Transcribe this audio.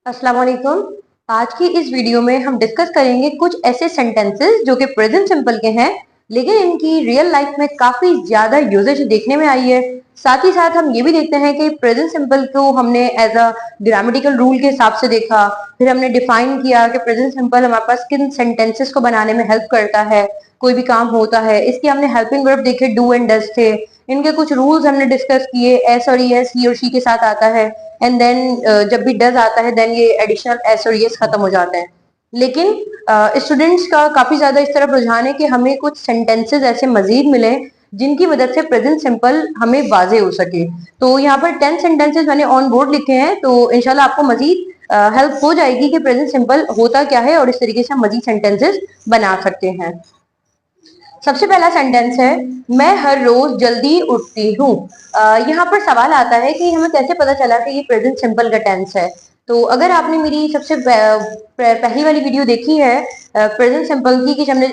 अस्सलाम वालेकुम। आज की इस वीडियो में हम डिस्कस करेंगे कुछ ऐसे सेंटेंसेस जो कि प्रेजेंट सिंपल के हैं, लेकिन इनकी रियल लाइफ में काफी ज्यादा यूजेज देखने में आई है। साथ ही साथ हम ये भी देखते हैं कि प्रेजेंट सिंपल को हमने एज अ ग्रामेटिकल रूल के हिसाब से देखा, फिर हमने डिफाइन किया कि प्रेजेंट सिंपल हमारे पास किन सेंटेंसेस को बनाने में हेल्प करता है, कोई भी काम होता है। इसके हमने हेल्पिंग वर्ब देखे, डू एंड डज थे। इनके कुछ रूल्स हमने डिस्कस किए, एस और एस ही और शी के साथ आता है, एंड देन जब भी डज आता है देन ये एडिशनल एस और एस खत्म हो जाता है। लेकिन स्टूडेंट्स का काफी ज्यादा इस तरफ रुझान है कि हमें कुछ सेंटेंसेस ऐसे मजीद मिले जिनकी मदद से प्रेजेंट सिंपल हमें वाजे हो सके। तो यहाँ पर 10 सेंटेंसेस मैंने ऑन बोर्ड लिखे हैं, तो इंशाल्लाह आपको मजीद हेल्प हो जाएगी कि प्रेजेंट सिंपल होता क्या है और इस तरीके से हम मजीद सेंटेंसेस बना सकते हैं। सबसे पहला सेंटेंस है, मैं हर रोज जल्दी उठती हूँ। यहाँ पर सवाल आता है कि हमें कैसे पता चला कि ये प्रेजेंट सिंपल का टेंस है। तो अगर आपने मेरी सबसे पहली वाली वीडियो देखी है प्रेजेंट सिंपल की, कि जिसमें